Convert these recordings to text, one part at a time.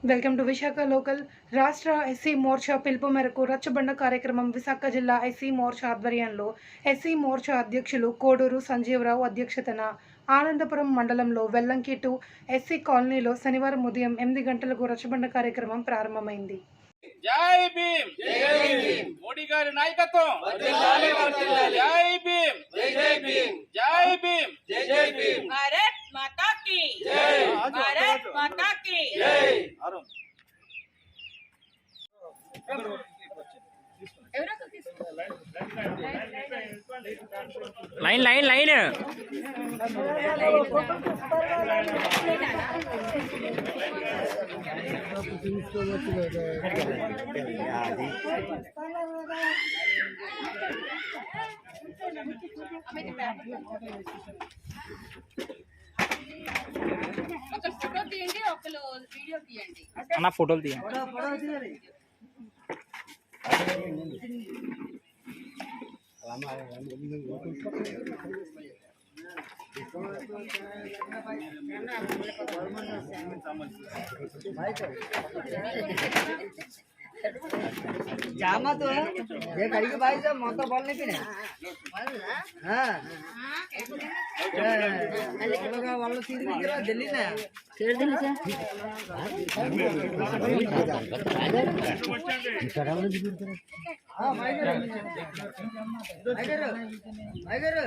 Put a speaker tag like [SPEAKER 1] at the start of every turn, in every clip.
[SPEAKER 1] Welcome to Visakha local. రాష్ట్ర SC Morcha పిలుపు మేరకు రచ్చబండ కార్యక్రమం విశాఖ జిల్లా ఎస్సీ మోర్చా ఆధ్వర్యంలో ఎస్సీ మోర్చా అధ్యక్షులు కోడూరు సంజీవరావు అధ్యక్షతన ఆనందపురం మండలంలో వెల్లంకి టు ఎస్సీ కాలనీలో శనివారం ఉదయం 8 గంటలకు రచ్చబండ కార్యక్రమం ప్రారంభమైంది.
[SPEAKER 2] జై భీమ్, జై భీమ్. మోడీ గారి నాయకత్వం వర్ధిల్లాలి, వర్ధిల్లాలి. జై భీమ్, జై భీమ్, జై భీమ్, జై భీమ్.
[SPEAKER 3] भारत माता की जय, भारत माता की
[SPEAKER 2] జై.
[SPEAKER 4] లైన్ లైన్ లైన్
[SPEAKER 3] ఒక ఫోటో తీయండి, ఒకరు వీడియో తీయండి.
[SPEAKER 4] అన్న ఫోటోలు తీయండి.
[SPEAKER 5] जामा तो है ये कड़ी के भाई साहब मोटर बॉल नहीं पीने हाँ लोग वालों सीधी निकला दिल्ली ना शेर दिल्ली से हाँ माइगर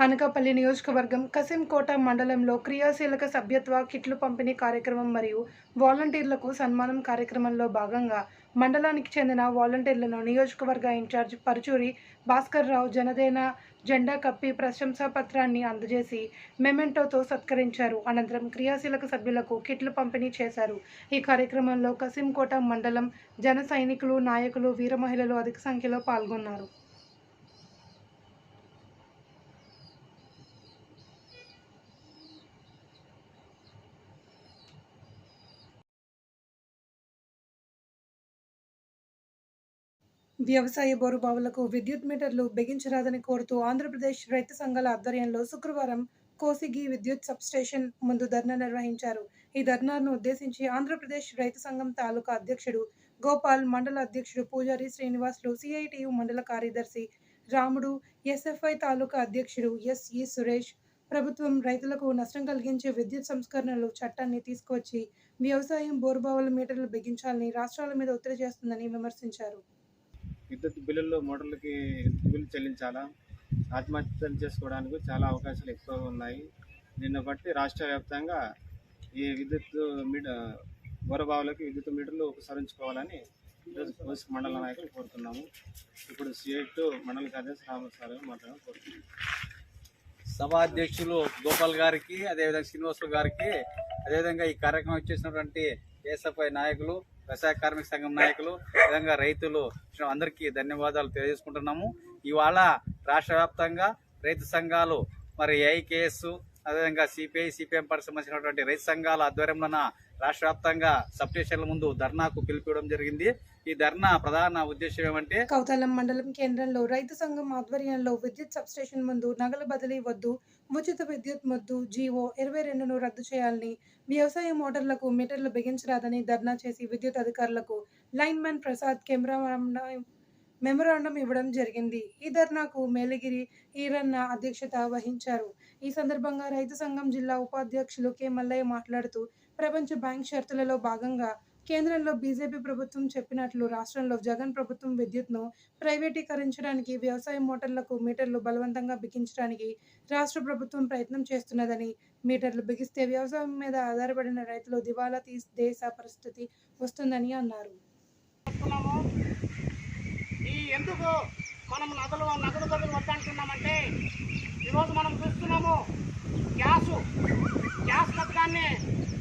[SPEAKER 1] అనకాపల్లి నియోజకవర్గం కసింకోట మండలంలో క్రియాశీలక సభ్యత్వ కిట్లు పంపిణీ కార్యక్రమం మరియు వాలంటీర్లకు సన్మానం కార్యక్రమంలో భాగంగా మండలానికి చెందిన వాలంటీర్లను నియోజకవర్గ ఇన్ఛార్జ్ పరుచూరి భాస్కర్ రావు జనసేన జెండా కప్పి ప్రశంసా పత్రాన్ని అందజేసి మెమెంటోతో సత్కరించారు. అనంతరం క్రియాశీలక సభ్యులకు కిట్లు పంపిణీ చేశారు. ఈ కార్యక్రమంలో కసింకోట మండలం జన సైనికులు, నాయకులు, వీర మహిళలు అధిక సంఖ్యలో పాల్గొన్నారు. వ్యవసాయ బోరుబావులకు విద్యుత్ మీటర్లు బిగించరాదని కోరుతూ ఆంధ్రప్రదేశ్ రైతు సంఘాల ఆధ్వర్యంలో శుక్రవారం కోసిగి విద్యుత్ సబ్స్టేషన్ ముందు ధర్నా నిర్వహించారు. ఈ ధర్నాను ఉద్దేశించి ఆంధ్రప్రదేశ్ రైతు సంఘం తాలూకా అధ్యక్షుడు గోపాల్, మండల అధ్యక్షుడు పూజారి శ్రీనివాసులు, సిఐటియు మండల కార్యదర్శి రాముడు, ఎస్ఎఫ్ఐ తాలూకా అధ్యక్షుడు ఎస్ఈ సురేష్ ప్రభుత్వం రైతులకు నష్టం కలిగించే విద్యుత్ సంస్కరణలు చట్టాన్ని తీసుకువచ్చి వ్యవసాయం బోరుబావుల మీటర్లు బిగించాలని రాష్ట్రాల మీద ఒత్తిడి చేస్తుందని విమర్శించారు.
[SPEAKER 6] విద్యుత్ బిల్లుల్లో మోటార్లకి బిల్లు చెల్లించాలా, ఆత్మహత్యలు చేసుకోవడానికి చాలా అవకాశాలు ఎక్కువగా ఉన్నాయి. దీన్ని బట్టి రాష్ట్ర వ్యాప్తంగా ఈ విద్యుత్ బోరబావులకి విద్యుత్ మీటర్లు ఉపసరించుకోవాలని ఈరోజు కోసి మండల నాయకులు కోరుతున్నాము. ఇప్పుడు సిఐటు మండల కార్యదర్శి రామసారి మాట్లాడాలని కోరుతున్నాము.
[SPEAKER 7] సభా అధ్యక్షులు గోపాల్ గారికి, అదేవిధంగా శ్రీనివాసులు గారికి, అదేవిధంగా ఈ కార్యక్రమం వచ్చేసినటువంటి ఎస్ఎఫ్ఐ నాయకులు, వ్యవసాయ కార్మిక సంఘం నాయకులు, విధంగా రైతులు అందరికీ ధన్యవాదాలు తెలియజేసుకుంటున్నాము. ఇవాళ రాష్ట్ర వ్యాప్తంగా రైతు సంఘాలు మరి ఏఐకేఎస్, అదేవిధంగా సిపిఐ, సిపిఎం పార్టీ సంబంధించినటువంటి రైతు సంఘాల ఆధ్వర్యంలో రాష్ట్ర వ్యాప్తంగా సబ్స్టేషన్ల ముందు ధర్నాకు పిలిపివ్వడం జరిగింది. ఈ ధర్నా ప్రధాన ఉద్దేశం ఏమంటే
[SPEAKER 1] కౌతాలం మండలం కేంద్రంలో రైతు సంఘం ఆధ్వర్యంలో విద్యుత్ సబ్స్టేషన్ ముందు నగల బదిలీ వద్దు, ఉచిత విద్యుత్ వద్దు, జీవో 22ను రద్దు చేయాలని, వ్యవసాయ మోటార్లకు మీటర్లు బిగించరాదని ధర్నా చేసి విద్యుత్ అధికారులకు లైన్ మ్యాన్ ప్రసాద్ మెమరాండం ఇవ్వడం జరిగింది. ఈ ధర్నాకు మేలగిరి ఈరన్న అధ్యక్షత వహించారు. ఈ సందర్భంగా రైతు సంఘం జిల్లా ఉపాధ్యక్షులు కె మల్లయ్య మాట్లాడుతూ, ప్రపంచ బ్యాంక్ షరతులలో భాగంగా కేంద్రంలో బీజేపీ ప్రభుత్వం చెప్పినట్లు రాష్ట్రంలో జగన్ ప్రభుత్వం విద్యుత్ను ప్రైవేటీకరించడానికి, వ్యవసాయ మోటార్లకు మీటర్లు బలవంతంగా బిగించడానికి రాష్ట్ర ప్రభుత్వం ప్రయత్నం చేస్తున్నదని, మీటర్లు బిగిస్తే వ్యవసాయం మీద ఆధారపడిన రైతులు దివాలా దేశ పరిస్థితి వస్తుందని అన్నారు.
[SPEAKER 8] మనం నగదు బదులు వద్దంటున్నామంటే ఈరోజు మనం చూస్తున్నాము గ్యాస్ పథకాన్ని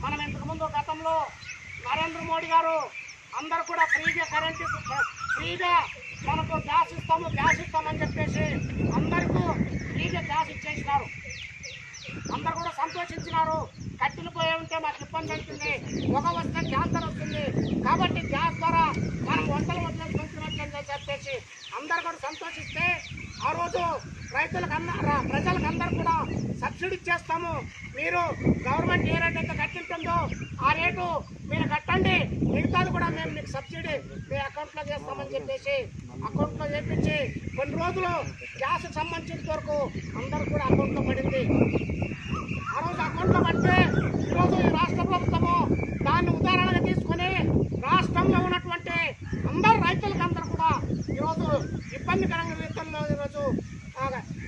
[SPEAKER 8] మనం ఇంతకుముందు గతంలో నరేంద్ర మోడీ గారు అందరూ కూడా ఫ్రీగా మనకు గ్యాస్ ఇస్తామని చెప్పేసి అందరికీ ఫ్రీగా గ్యాస్ ఇచ్చేసినారు. అందరు కూడా సంతోషించినారు. కట్టెలు పోయి ఉంటే మాకు ఇబ్బంది అవుతుంది, పొగ వస్తే క్యాన్సర్ వస్తుంది, కాబట్టి గ్యాస్ ద్వారా మనం వంటలు వదిలేసుకుంటున్నట్లని చెప్పేసి అందరు కూడా సంతోషిస్తే ఆ రోజు ప్రజలకందరూ కూడా సబ్సిడీ ఇచ్చేస్తాము, మీరు గవర్నమెంట్ ఏ రేట్ అయితే కట్టింటుందో ఆ రేటు మీరు కట్టండి, మిగతాది కూడా మేము మీకు సబ్సిడీ మీ అకౌంట్లో చేస్తామని చెప్పేసి అకౌంట్లో చేపించి కొన్ని రోజులు గ్యాస్కి సంబంధించిన వరకు అందరూ కూడా అకౌంట్లో పడింది. ఆ రోజు అకౌంట్లో పడితే ఈరోజు ఈ రాష్ట్ర ప్రభుత్వము దాన్ని ఉదాహరణగా తీసుకుని రాష్ట్రంలో ఉన్నటువంటి రైతులకందరూ కూడా ఈరోజు ఇబ్బందికరంగా రీతుల్లో ఈరోజు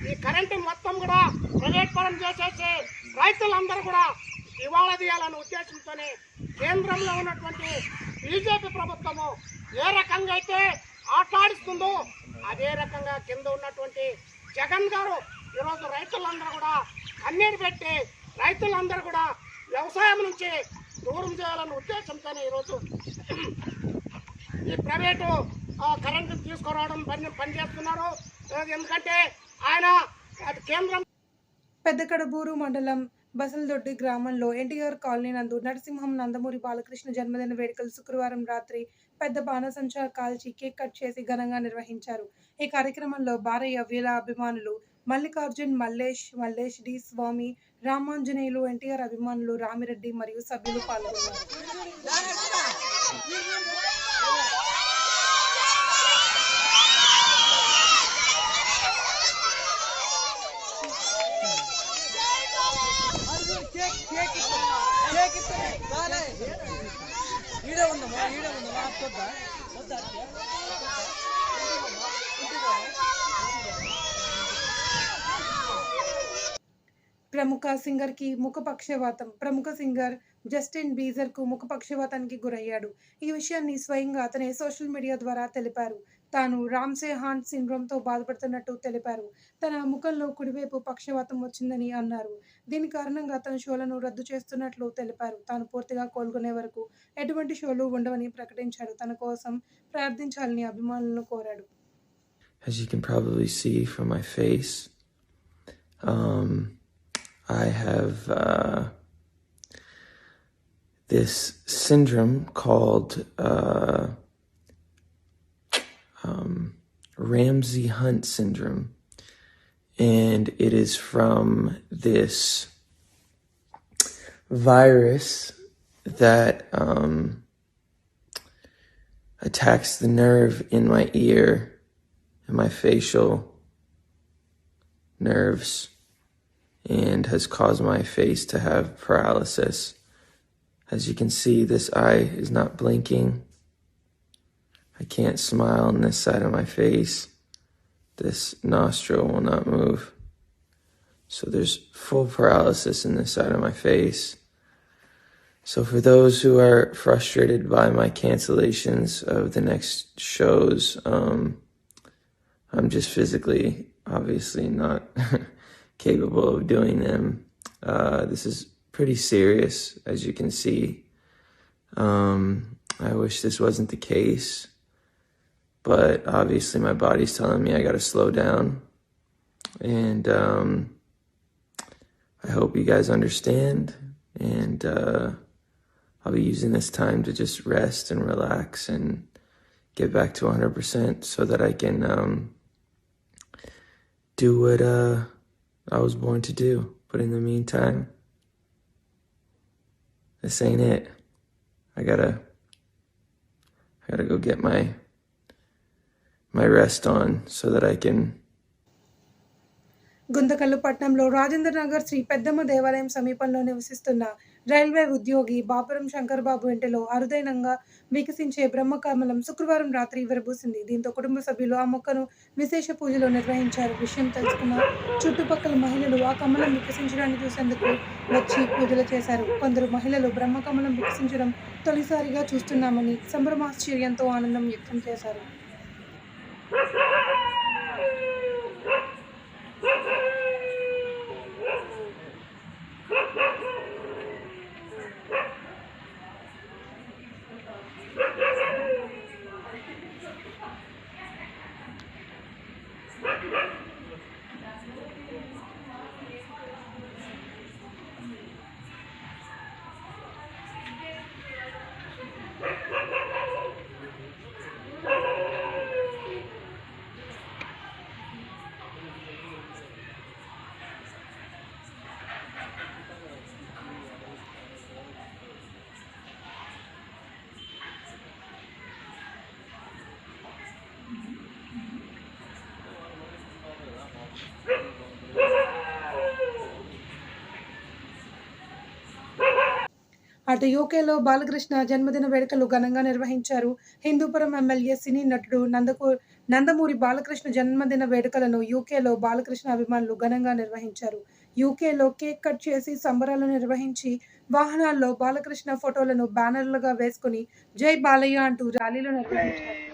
[SPEAKER 8] ఈ కరెంటు మొత్తం కూడా ప్రైవేట్ పరం చేసేసి రైతులందరూ కూడా దివాళా తీయాలనే ఉద్దేశంతోనే కేంద్రంలో ఉన్నటువంటి బీజేపీ ప్రభుత్వము ఏ రకంగా అయితే ఆటాడిస్తుందో అదే రకంగా కింద ఉన్నటువంటి జగన్ గారు ఈరోజు రైతులందరూ కూడా కన్నీరు పెట్టి రైతులందరూ కూడా వ్యవసాయం నుంచి దూరం చేయాలనే ఉద్దేశంతోనే ఈరోజు ఈ ప్రైవేటు కరెంటు తీసుకురావడం పనిచేస్తున్నారు. ఎందుకంటే ఆయన కేంద్రం
[SPEAKER 1] పెద్దకడబూరు మండలం బసలదొడ్డి గ్రామంలో ఎన్టీఆర్ కాలనీ నందు నరసింహం నందమూరి బాలకృష్ణ జన్మదిన వేడుకలు శుక్రవారం రాత్రి పెద్ద బాణసంచా కాల్చి కేక్ కట్ చేసి ఘనంగా నిర్వహించారు. ఈ కార్యక్రమంలో బారయ్య వీర అభిమానులు మల్లికార్జున్, మల్లేష్ డి స్వామి, రామాంజనేయులు, ఎన్టీఆర్ అభిమానులు రామిరెడ్డి మరియు సభ్యులు పాల్గొన్నారు. ప్రముఖ సింగర్ జస్టిన్ బీజర్ కు ముఖపక్షవాతానికి గురయ్యాడు. ఈ విషయాన్ని స్వయంగా అతనే సోషల్ మీడియా ద్వారా తెలిపారు. తాను రామ్సే హాంట్ సిండ్రోమ్ తో బాధపడుతున్నట్టు తెలిపారు. తన ముఖంలో కుడివైపు పక్షవాతం వచ్చిందని అన్నారు. దీని కారణంగా తన షోలను రద్దు చేస్తున్నట్లు తెలిపారు. తాను పూర్తిగా కోలుకునే వరకు ఎటువంటి షోలు ఉండవని ప్రకటించాడు. తన కోసం ప్రార్థించాలని అభిమానులను కోరాడు.
[SPEAKER 9] As you can probably see from my face, I have this syndrome called Ramsay-Hunt syndrome, and it is from this virus that attacks the nerve in my ear and my facial nerves, and has caused my face to have paralysis. As you can see, this eye is not blinking. I can't smile on this side of my face. This nostril will not move. So there's full paralysis in this side of my face. So for those who are frustrated by my cancellations of the next shows, I'm just physically, obviously not capable of doing them. This is pretty serious, as you can see. I wish this wasn't the case, but obviously my body's telling me I gotta slow down, and I hope you guys understand, and I'll be using this time to just rest and relax and get back to 100% so that I can do what I was born to do. But in the meantime, this ain't it. I gotta go get my rest on so that I can.
[SPEAKER 1] Guntakal పట్టణంలో రాజేంద్ర నగర్ శ్రీ పెద్దమ్మ దేవాలయం సమీపంలో నివసిస్తున్న railway ఉద్యోగి బాపురం శంకర్ బాబు ఇంటిలో అరుదైనంగా వికసించే బ్రహ్మకమలం శుక్రవారం రాత్రి విరబూసింది. దీంతో కుటుంబ సభ్యులు ఆ మొక్కను విశేష పూజలు నిర్వహించారు. విషయం తెలుసుకున్న చుట్టుపక్కల మహిళలు ఆ కమలం వికసించడాన్ని చూసేందుకు వచ్చి పూజలు చేశారు. కొందరు మహిళలు బ్రహ్మకమలం వికసించడం తొలిసారిగా చూస్తున్నామని సంభ్రమాశ్చర్యంతో ఆనందం వ్యక్తం చేశారు. అటు యూకేలో బాలకృష్ణ జన్మదిన వేడుకలు ఘనంగా నిర్వహించారు. హిందూపురం ఎమ్మెల్యే సినీ నటుడు నందమూరి బాలకృష్ణ జన్మదిన వేడుకలను యూకేలో బాలకృష్ణ అభిమానులు ఘనంగా నిర్వహించారు. యూకేలో కేక్ కట్ చేసి సంబరాలు నిర్వహించి వాహనాల్లో బాలకృష్ణ ఫోటోలను బ్యానర్లుగా వేసుకుని జై బాలయ్య అంటూ ర్యాలీలు నిర్వహించారు.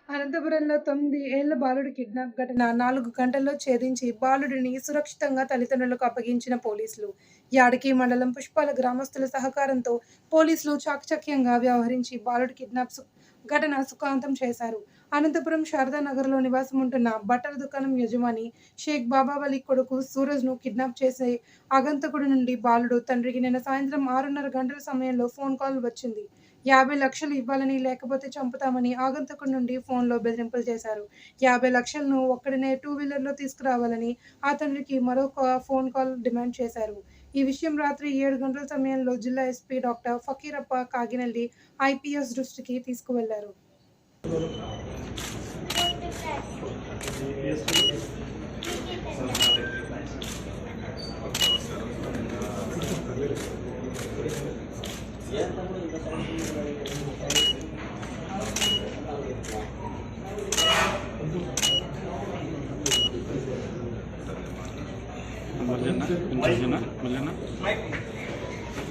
[SPEAKER 1] అనంతపురంలో 9 ఏళ్ల బాలుడి కిడ్నాప్ ఘటన 4 గంటల్లో ఛేదించి బాలుడిని సురక్షితంగా తల్లిదండ్రులకు అప్పగించిన పోలీసులు. యాడకి మండలం పుష్పాల గ్రామస్తుల సహకారంతో పోలీసులు చాకచక్యంగా వ్యవహరించి బాలుడి కిడ్నాప్ ఘటన సుఖాంతం చేశారు. అనంతపురం శారదానగర్లో నివాసం ఉంటున్న బట్టల దుకాణం యజమాని షేక్ బాబావలి కొడుకు సూరజ్ను కిడ్నాప్ చేసే ఆగంతకుడి నుండి బాలుడు తండ్రికి నిన్న సాయంత్రం 6:30 గంటల సమయంలో ఫోన్ కాల్ వచ్చింది. 50 లక్షలు ఇవ్వాలని లేకపోతే చంపుతామని ఆగంతకుడి నుండి ఫోన్లో బెదిరింపులు చేశారు. 50 లక్షలను ఒక్కడినే 2 వీలర్లో తీసుకురావాలని ఆ తండ్రికి మరొక ఫోన్ కాల్ డిమాండ్ చేశారు. ఈ విషయం రాత్రి 7 గంటల సమయంలో జిల్లా SP doctor Fakirappa Kaginelli IPS దృష్టికి తీసుకువెళ్లారు.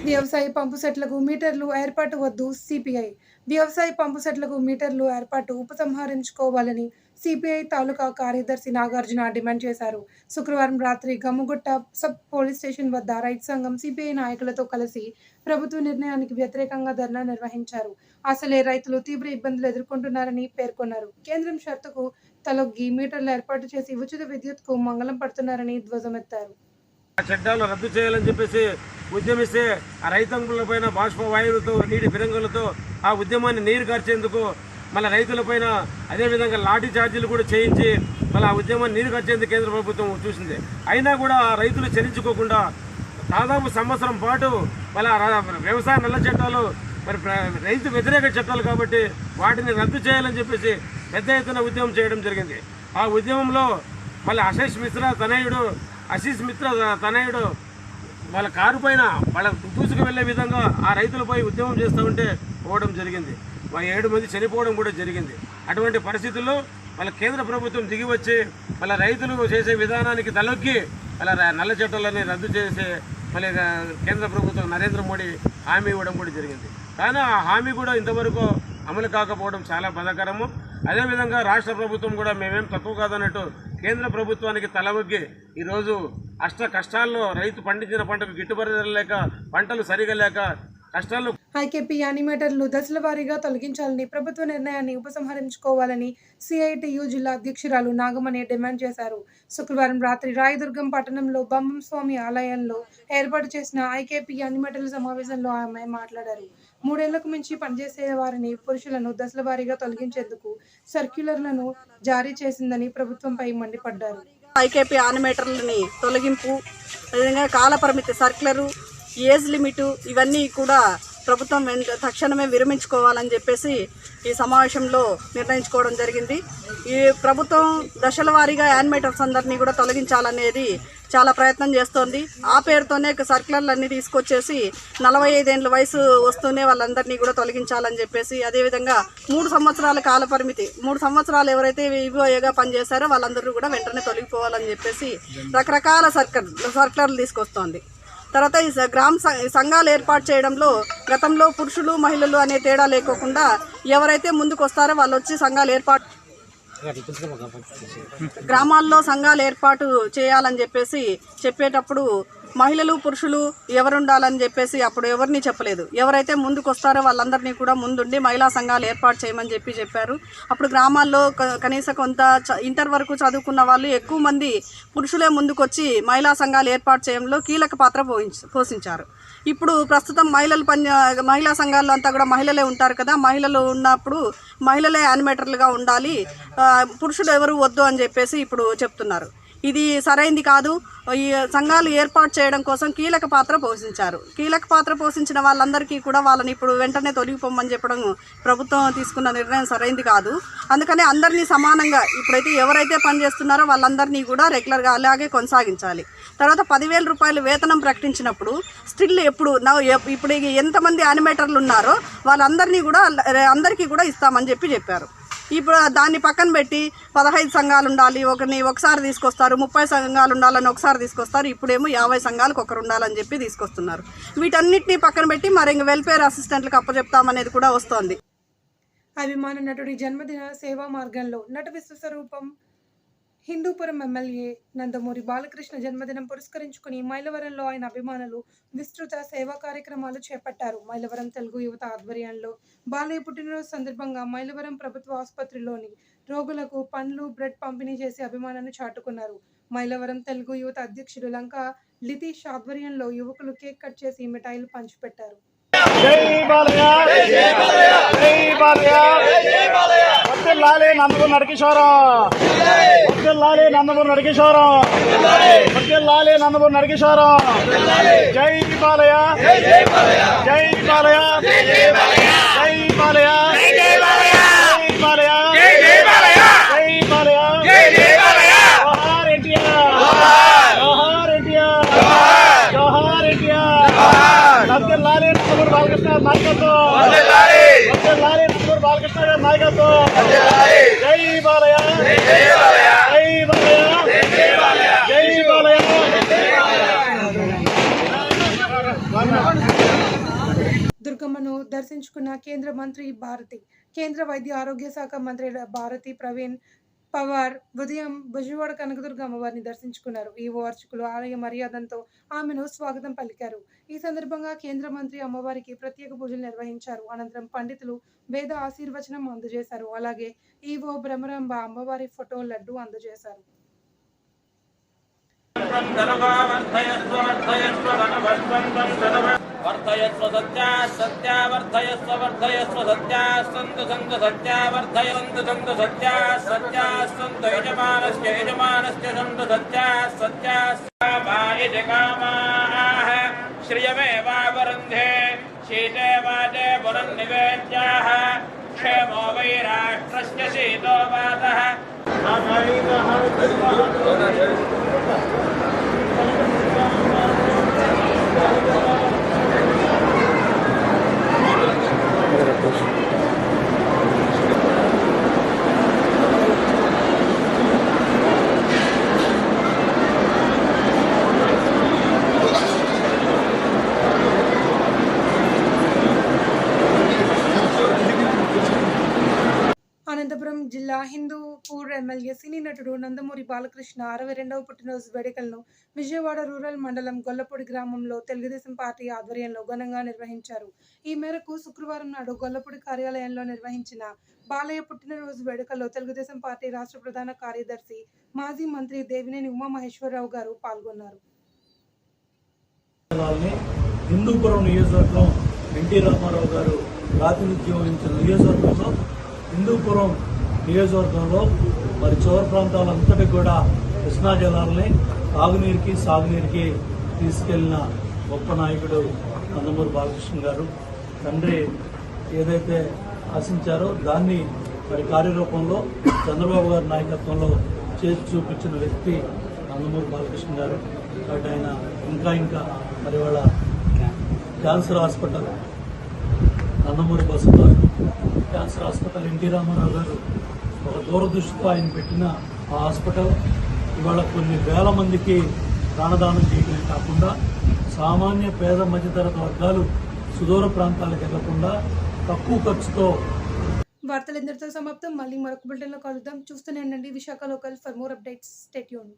[SPEAKER 1] వ్యవసాయ పంపు సెట్లకు మీటర్లు ఏర్పాటు వద్దు సిపిఐ. వ్యవసాయ పంపు సెట్లకు మీటర్లు ఏర్పాటు ఉపసంహరించుకోవాలని సిపిఐ తాలూకా కార్యదర్శి నాగార్జున డిమాండ్ చేశారు. శుక్రవారం రాత్రి గమ్ముగుట్ట సబ్ పోలీస్ స్టేషన్ వద్ద రైతు సంఘం సిపిఐ నాయకులతో కలిసి ప్రభుత్వ నిర్ణయానికి వ్యతిరేకంగా ధర్నా నిర్వహించారు. అసలే రైతులు తీవ్ర ఇబ్బందులు ఎదుర్కొంటున్నారని పేర్కొన్నారు. కేంద్రం షరతుకు తలొగ్గి మీటర్లు ఏర్పాటు చేసి ఉచిత విద్యుత్కు మంగళం పడుతున్నారని ధ్వజమెత్తారు.
[SPEAKER 10] చట్టాలు రద్దు చేయాలని చెప్పేసి ఉద్యమిస్తే ఆ రైతాంగులపైన బాష్ప వాయువులతో నీటి ఫిరంగులతో ఆ ఉద్యమాన్ని నీరు కార్చేందుకు మళ్ళీ రైతులపైన అదేవిధంగా లాఠీ ఛార్జీలు కూడా చేయించి మళ్ళీ ఆ ఉద్యమాన్ని నీరు కార్చేందుకు కేంద్ర ప్రభుత్వం చూసింది. అయినా కూడా ఆ రైతులు చెల్లించుకోకుండా దాదాపు సంవత్సరం పాటు మళ్ళీ వ్యవసాయ నల్ల చట్టాలు మరి రైతు వ్యతిరేక చట్టాలు కాబట్టి వాటిని రద్దు చేయాలని చెప్పేసి పెద్ద ఎత్తున ఉద్యమం చేయడం జరిగింది. ఆ ఉద్యమంలో మళ్ళీ ఆశీష్ మిత్ర తనయుడు వాళ్ళ కారు పైన వాళ్ళ దూసుకు వెళ్లే విధంగా ఆ రైతులపై ఉద్యమం చేస్తూ ఉంటే పోవడం జరిగింది. 7 మంది చనిపోవడం కూడా జరిగింది. అటువంటి పరిస్థితుల్లో వాళ్ళ కేంద్ర ప్రభుత్వం దిగి వచ్చి వాళ్ళ రైతులు చేసే విధానానికి తలొగ్గి వాళ్ళ నల్ల చట్టాలని రద్దు చేసే మళ్ళీ కేంద్ర ప్రభుత్వం నరేంద్ర మోడీ హామీ ఇవ్వడం కూడా జరిగింది. కానీ ఆ హామీ కూడా ఇంతవరకు అమలు కాకపోవడం చాలా బాధాకరము. అదేవిధంగా రాష్ట్ర ప్రభుత్వం కూడా మేమేం తక్కువ కాదన్నట్టు కేంద్ర ప్రభుత్వానికి తలవగ్గి ఈరోజు కష్టాల్లో రైతు పండించిన పంటకు గిట్టుబాటు ధర లేక పంటలు సరిగా లేక కష్టాలు.
[SPEAKER 1] ఐకేపీ యానిమేటర్లు దశల వారీగా తొలగించాలని, ప్రభుత్వ నిర్ణయాన్ని ఉపసంహరించుకోవాలని సిఐటియు జిల్లా అధ్యక్షురాలు నాగమణి డిమాండ్ చేశారు. శుక్రవారం రాత్రి రాయదుర్గం పట్టణంలో బంబం స్వామి ఆలయంలో ఏర్పాటు చేసిన ఐకేపీ యానిమేటర్ల సమావేశంలో ఆమె మాట్లాడారు. 3 ఏళ్లకు మించి పనిచేసే వారిని పురుషులను దశల వారీగా తొలగించేందుకు సర్క్యులర్లను జారీ చేసిందని ప్రభుత్వంపై మండిపడ్డారు.
[SPEAKER 11] ఐకేపీ యానిమేటర్లని తొలగింపు, అదేవిధంగా కాలపరిమితి సర్క్యులరు ఏజ్ లిమిట్ ఇవన్నీ కూడా ప్రభుత్వం తక్షణమే విరమించుకోవాలని చెప్పేసి ఈ సమావేశంలో నిర్ణయించుకోవడం జరిగింది. ఈ ప్రభుత్వం దశల వారీగా యానిమేటర్స్ అందరినీ కూడా తొలగించాలనేది చాలా ప్రయత్నం చేస్తోంది. ఆ పేరుతోనే సర్క్యులర్లు అన్నీ తీసుకొచ్చేసి 45 ఏళ్ళ వయసు వస్తూనే వాళ్ళందరినీ కూడా తొలగించాలని చెప్పేసి, అదేవిధంగా 3 సంవత్సరాల కాల పరిమితి, 3 సంవత్సరాలు ఎవరైతే ఈవోఏగా పనిచేశారో వాళ్ళందరూ కూడా వెంటనే తొలగిపోవాలని చెప్పేసి రకరకాల సర్క్యులర్లు తీసుకొస్తోంది. తర్వాత ఈ సంఘాలు ఏర్పాటు చేయడంలో గతంలో పురుషులు మహిళలు అనే తేడా లేకోకుండా ఎవరైతే ముందుకు వస్తారో వాళ్ళు వచ్చి సంఘాలు గ్రామాల్లో సంఘాలు ఏర్పాటు చేయాలని చెప్పేసి చెప్పేటప్పుడు మహిళలు పురుషులు ఎవరుండాలని చెప్పేసి అప్పుడు ఎవరిని చెప్పలేదు. ఎవరైతే ముందుకు వస్తారో వాళ్ళందరినీ కూడా ముందుండి మహిళా సంఘాలు ఏర్పాటు చేయమని చెప్పారు. అప్పుడు గ్రామాల్లో కనీసం కొంత ఇంటర్ వరకు చదువుకున్న వాళ్ళు ఎక్కువ మంది పురుషులే ముందుకొచ్చి మహిళా సంఘాలు ఏర్పాటు చేయడంలో కీలక పాత్ర పోషించారు. ఇప్పుడు ప్రస్తుతం మహిళా సంఘాల్లో అంతా కూడా మహిళలే ఉంటారు కదా, మహిళలు ఉన్నప్పుడు మహిళలే యానిమేటర్లుగా ఉండాలి, పురుషులు ఎవరు వద్దు అని చెప్పేసి ఇప్పుడు చెప్తున్నారు. ఇది సరైంది కాదు. ఈ సంఘాలు ఏర్పాటు చేయడం కోసం కీలక పాత్ర పోషించారు. కీలక పాత్ర పోషించిన వాళ్ళందరికీ కూడా వాళ్ళని ఇప్పుడు వెంటనే తొలగిపోమని చెప్పడం ప్రభుత్వం తీసుకున్న నిర్ణయం సరైంది కాదు. అందుకని అందరినీ సమానంగా ఇప్పుడైతే ఎవరైతే పనిచేస్తున్నారో వాళ్ళందరినీ కూడా రెగ్యులర్గా అలాగే కొనసాగించాలి. తర్వాత 10,000 రూపాయలు వేతనం ప్రకటించినప్పుడు స్టిల్ ఇప్పుడు ఎంతమంది యానిమేటర్లు ఉన్నారో వాళ్ళందరినీ కూడా అందరికీ కూడా ఇస్తామని చెప్పారు. ఇప్పుడు దాన్ని పక్కన పెట్టి 15 సంఘాలు ఉండాలి, ఒకసారి తీసుకొస్తారు, 30 సంఘాలు ఉండాలని ఒకసారి తీసుకొస్తారు, ఇప్పుడేమో 50 సంఘాలకు ఒకరు ఉండాలని చెప్పి తీసుకొస్తున్నారు. వీటన్నిటిని పక్కన పెట్టి మరి ఇంక వెల్ఫేర్ అసిస్టెంట్లకు అప్పచెప్తామనేది కూడా వస్తోంది.
[SPEAKER 1] అభిమాన నటుడి జన్మదిన సేవా మార్గంలో నట విశ్వస్వరూపం హిందూపురం ఎమ్మెల్యే నందమూరి బాలకృష్ణ జన్మదినం పురస్కరించుకుని మైలవరంలో ఆయన అభిమానులు విస్తృత సేవా కార్యక్రమాలు చేపట్టారు. మైలవరం తెలుగు యువత ఆధ్వర్యంలో బాలయ్య పుట్టినరోజు సందర్భంగా మైలవరం ప్రభుత్వ ఆసుపత్రిలోని రోగులకు పండ్లు, బ్రెడ్ పంపిణీ చేసి అభిమానాన్ని చాటుకున్నారు. మైలవరం తెలుగు యువత అధ్యక్షుడు లంకా లితీష్ ఆధ్వర్యంలో యువకులు కేక్ కట్ చేసి మిఠాయిలు పంచిపెట్టారు.
[SPEAKER 8] వర్ధిల్లాలి నందమూరి నరకిషోరం, వర్ధిల్లాలి నందమూరి నరకిషోరం, వర్ధిల్లాలి నందమూరి నరకిషోరం. జై బాలయ్య, జై బాలయ్య, జై బాలయ్య, జై బాలయ్య, జై బాలయ్య, జై బాలయ్య, జై బాలయ్య, జై బాలయ్య. జోహార్ ఎన్టీఆర్, జోహార్ ఎన్టీఆర్, జోహార్ ఎన్టీఆర్. వర్ధిల్లాలి నందమూరి బాలకృష్ణ నాయకత్వం, వర్ధిల్లాలి నందమూరి బాలకృష్ణ గారి నాయకత్వం. జై బాలయ్య, జై బాలయ్య, జై బాలయ్య, జై బాలయ్య, జై బాలయ్య.
[SPEAKER 1] దుర్గమ్మను దర్శించుకున్న కేంద్ర మంత్రి భారతి. కేంద్ర వైద్య ఆరోగ్య శాఖ మంత్రి భారతి ప్రవీణ్ పవార్ ఉదయం బుజవాడ కనకదుర్గ అమ్మవారిని దర్శించుకున్నారు. ఈవో అర్చకులు ఆలయ మర్యాదంతో ఆమెను స్వాగతం పలికారు. ఈ సందర్భంగా కేంద్ర మంత్రి అమ్మవారికి ప్రత్యేక పూజలు నిర్వహించారు. అనంతరం పండితులు వేద ఆశీర్వచనం అందజేశారు. అలాగే ఈవో బ్రహ్మరంబ అమ్మవారి ఫోటో లడ్డు అందజేశారు.
[SPEAKER 2] वर्धयस्व सत्या सत्या वर्धयस्व वर्धयस्व सत्या सन्तु सन्तु सत्या वर्धयन्तु सन्तु सत्या सत्या सन्तु यजमानस्य यजमानस्य सन्तु सत्या सत्या सामायित कामाः श्रियमेवावरुन्धे शीते वाते पुनर्निवेद्याः क्षेमो वै राष्ट्रस्य शीतो वातः
[SPEAKER 1] అనంతపురం జిల్లా హిందూపూర్ ఎమ్మెల్యే సినీ నటుడు నందమూరి బాలకృష్ణ 62వ పుట్టినరోజు వేడుకలను విజయవాడ రూరల్ మండలం గొల్లపూడి గ్రామంలో తెలుగుదేశం పార్టీ ఆధ్వర్యంలో ఘనంగా నిర్వహించారు. ఈ మేరకు శుక్రవారం నాడు గొల్లపూడి కార్యాలయంలో నిర్వహించిన బాలయ్య పుట్టినరోజు వేడుకల్లో తెలుగుదేశం పార్టీ రాష్ట్ర ప్రధాన కార్యదర్శి మాజీ మంత్రి దేవినేని ఉమామహేశ్వరరావు గారు పాల్గొన్నారు.
[SPEAKER 12] హిందూపురం నియోజకవర్గం ఎన్టీ రామారావు గారు ప్రాతినిధ్యం వహించిన నియోజకవర్గంలో హిందూపురం నియోజకవర్గంలో మరి చివరి ప్రాంతాలంతటి కూడా కృష్ణా జలాలని తాగునీరుకి సాగునీరుకి తీసుకెళ్లిన గొప్ప నాయకుడు నందమూరి బాలకృష్ణ గారు. తండ్రి ఏదైతే ఆశించారో దాన్ని మరి కార్యరూపంలో చంద్రబాబు గారి నాయకత్వంలో చేసి చూపించిన వ్యక్తి నందమూరి బాలకృష్ణ గారు. కాబట్టి ఆయన ఇంకా మరి వాళ్ళ క్యాన్సర్ హాస్పిటల్ నందమూరి బస్సులో క్యాన్సర్ హాస్పిటల్ ఎన్టీ రామారావు గారు ఒక దూరదృష్టితో ఆయన పెట్టిన ఆ హాస్పిటల్ ఇవాళ కొన్ని వేల మందికి ప్రాణదానం చేయడమే కాకుండా సామాన్య పేద మధ్యతరగతి వర్గాలు సుదూర ప్రాంతాలకు వెళ్లకుండా తక్కువ ఖర్చుతో.
[SPEAKER 1] వార్తలు ఇంతటితో సమాప్తం. మళ్ళీ మరొక బులెటిన్లో కలుద్దాం. చూస్తూనే ఉండండి Visakha local. For more updates stay tuned.